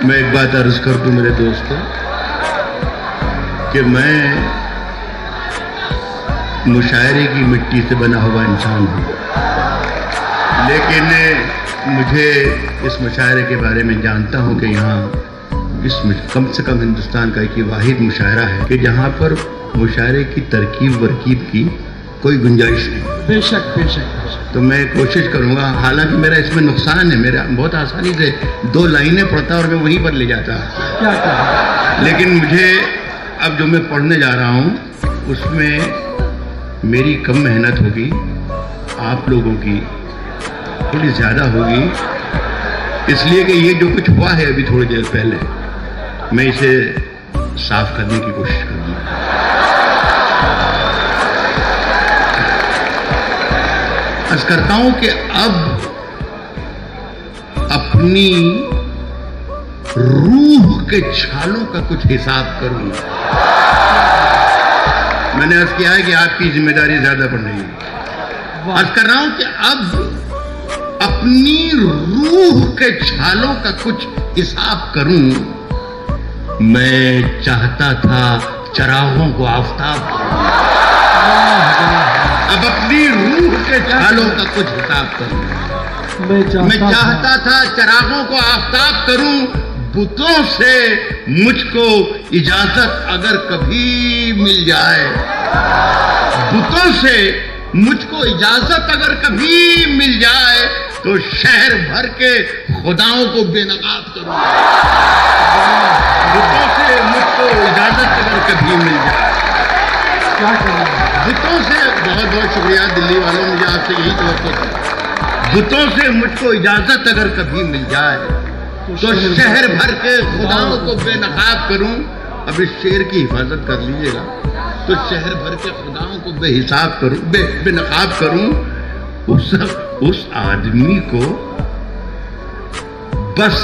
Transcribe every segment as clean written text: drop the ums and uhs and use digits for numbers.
मैं एक बात अर्ज कर दूं मेरे दोस्तों कि मैं मुशायरे की मिट्टी से बना हुआ इंसान हूँ, लेकिन मुझे इस मुशायरे के बारे में जानता हूँ कि यहाँ कम से कम हिंदुस्तान का एक वाहिद मुशायरा है कि जहाँ पर मुशायरे की तरकीब वरकीब की कोई गुंजाइश नहीं। बेशक बेशक बेशक। तो मैं कोशिश करूँगा, हालांकि मेरा इसमें नुकसान है, मेरा बहुत आसानी से 2 लाइनें पढ़ता और मैं वहीं पर ले जाता, क्या क्या, लेकिन मुझे अब जो मैं पढ़ने जा रहा हूँ उसमें मेरी कम मेहनत होगी, आप लोगों की थोड़ी ज़्यादा होगी, इसलिए कि ये जो कुछ हुआ है अभी थोड़ी देर पहले, मैं इसे साफ करने की कोशिश करूँगा। अर्ज करता हूँ कि अब अपनी रूह के छालों का कुछ हिसाब करूँगा। मैंने अर्ज किया है कि आपकी जिम्मेदारी ज्यादा बढ़ रही है। अर्ज कर रहा हूं कि अब अपनी रूह के छालों का कुछ हिसाब करूं। मैं चाहता था चरागों को आफताब, अब अपनी रूह के छालों का कुछ हिसाब करूं। मैं चाहता था चरागों को आफताब करूं, बुतों से मुझको इजाजत अगर कभी मिल जाए, बुतों से मुझको इजाजत अगर कभी मिल जाए तो शहर भर के खुदाओं को बेनकाब करूंगा। बुतों से मुझको इजाजत अगर कभी मिल जाए, क्या करें? बुतों से, बहुत बहुत शुक्रिया दिल्ली वालों, मुझे आपसे यही तवक्को था। बुतों से मुझको इजाजत अगर कभी मिल जाए तो शहर भर के खुदाओं को बेनकाब करूं। अब इस शेर की हिफाजत कर लीजिएगा। तो शहर भर के खुदाओं को बेहिसाब करूं, बेनकाब करूं। उस आदमी को बस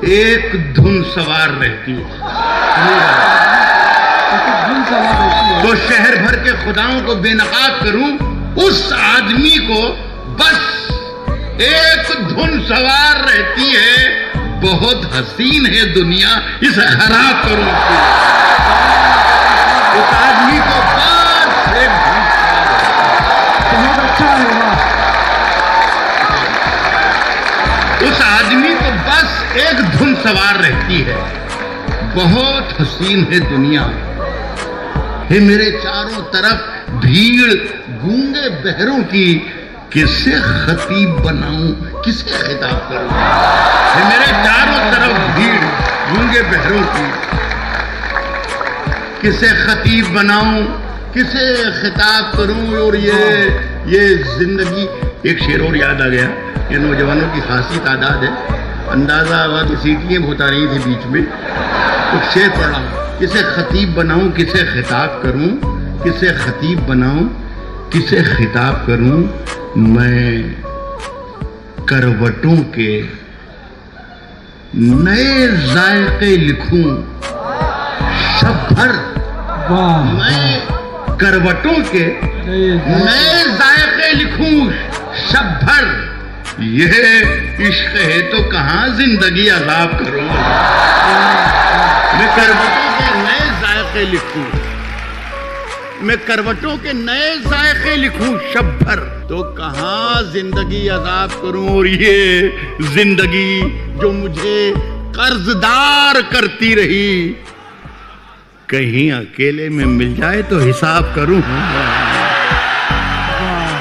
एक धुन सवार रहती है, तो शहर भर के खुदाओं को बेनकाब करूं। उस आदमी को बस एक धुन सवार रहती है, बहुत हसीन है दुनिया, इसे खराब करूं। उस आदमी को बस एक धुन, बहुत अच्छा है। उस आदमी को बस एक धुन सवार रहती है, बहुत हसीन है दुनिया। है मेरे चारों तरफ भीड़ गूंगे बहरों की, किसे खतीब बनाऊं, किसके खिताब करूं। है मेरे चारों तरफ भीड़ गूंगे बहरों की, किसे खतीब बनाऊं, किसे खिताब करूं। और ये जिंदगी, एक शेर और याद आ गया, ये नौजवानों की खासी तादाद है, अंदाजा हुआ कि सीटियां बहुत आ रही थी बीच में, तो शेर पढ़ रहा हूं। किसे खतीब बनाऊं, किसे खिताब करूं, किसे खतीब बनाऊं, किसे खिताब करूं। मैं करवटों के नए जायके लिखूं शब भर। मैं करवटों के नए जायके लिखूं शब भर। यह इश्क है तो कहां जिंदगी अजाब करूं। मैं करवटों के नए जायके लिखूं, मैं करवटों के नए जायके लिखूं शब भर, तो कहां जिंदगी अजाब करूं। और ये जिंदगी जो मुझे कर्जदार करती रही, कहीं अकेले में मिल जाए तो हिसाब करूं।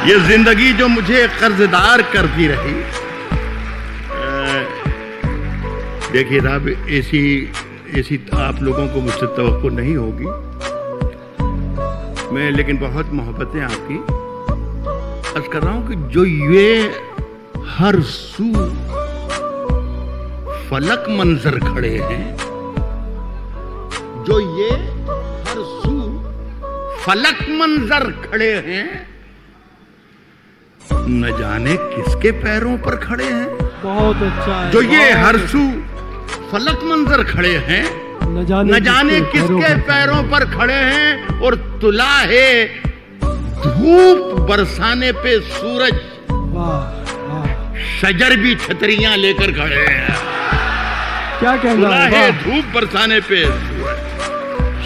ये जिंदगी जो मुझे कर्जदार करती रही। देखिए साहब, ऐसी आप लोगों को मुझसे तवक्को नहीं होगी, मैं लेकिन बहुत मोहब्बतें आपकी अर्ज कर रहा हूं कि जो ये हर सू फलक मंजर खड़े हैं, जो ये हर सू फलक मंजर खड़े हैं, न जाने किसके पैरों पर खड़े हैं। बहुत अच्छा है। जो ये हर सू फलक मंजर खड़े हैं, न जाने किसके पैरों पर खड़े हैं। और तुला है धूप बरसाने पे सूरज, शजर भी छतरियां लेकर खड़े हैं। क्या कहना सुला है? है वाह। धूप बरसाने पे सूरज,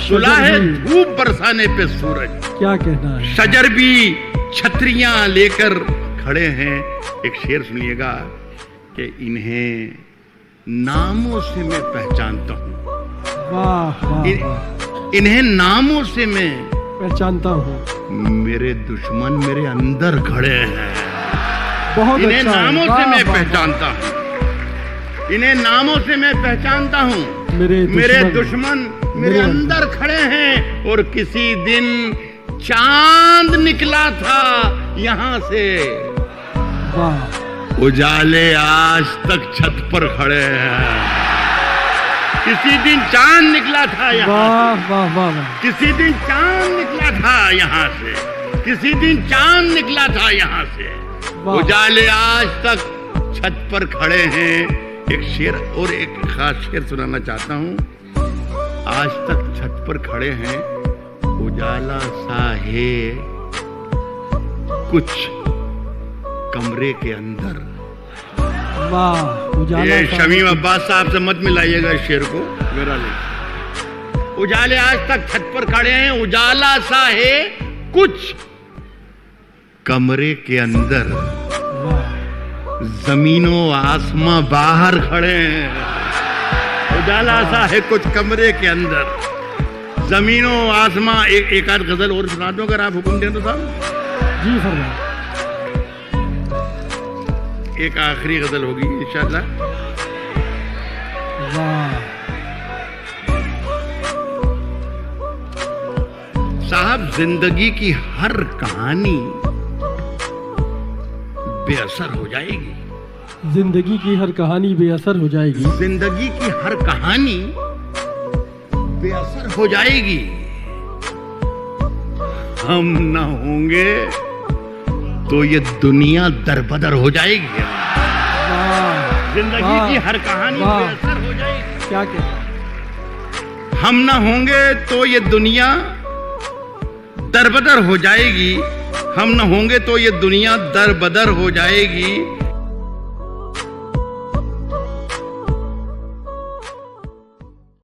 सुला है शजर भी। धूप बरसाने पे सूरज, क्या कहना है? शजर भी छतरियां लेकर खड़े हैं। एक शेर सुनिएगा कि इन्हें नामों से मैं पहचानता हूँ, वाह वाह वाह। इन्हें नामों से मैं, पहचानता हूँ। मेरे दुश्मन मेरे अंदर खड़े हैं। बहुत इन्हें अच्छा है। नामों वाह, से मैं वाह, पहचानता हूँ, इन्हें नामों से मैं पहचानता हूँ। मेरे दुश्मन मेरे अंदर खड़े हैं। और किसी दिन चांद निकला था यहाँ से, वाह। उजाले आज तक छत पर खड़े हैं। किसी दिन चांद निकला था यहाँ, वाह वाह वाह वाह। किसी दिन चांद निकला था यहाँ से, किसी दिन चांद निकला था यहाँ से, वाह। उजाले आज तक छत पर खड़े हैं। एक शेर और एक खास शेर सुनाना चाहता हूँ। आज तक छत पर खड़े हैं, उजाला सा है कुछ कमरे के अंदर। वाह उजाला ये सा- शमीम अब्बास साहब से मत मिलाइएगा इस शेर को, मेरा नहीं। उजाले आज तक छत पर खड़े हैं, उजाला सा है कुछ कमरे के अंदर, वाह। जमीनों आसमां बाहर खड़े हैं। उजाला सा है कुछ कमरे के अंदर, जमीनों आसमां। एक आध गजल और सुना दो अगर आप हुक्म दें तो साहब। जी फरमाइए। एक आखिरी गजल होगी इंशाअल्लाह। वाह। साहब जिंदगी की हर कहानी बेअसर हो जाएगी, जिंदगी की हर कहानी बेअसर हो जाएगी। जिंदगी की हर कहानी बेअसर हो जाएगी। हम न होंगे तो ये दुनिया दरबदर हो जाएगी। वाह। जिंदगी वाह। की हर कहानी वाह। बेअसर हो जाएगी। क्या कहना? हम न होंगे तो ये दुनिया दरबदर हो जाएगी। हम न होंगे तो ये दुनिया दरबदर हो जाएगी।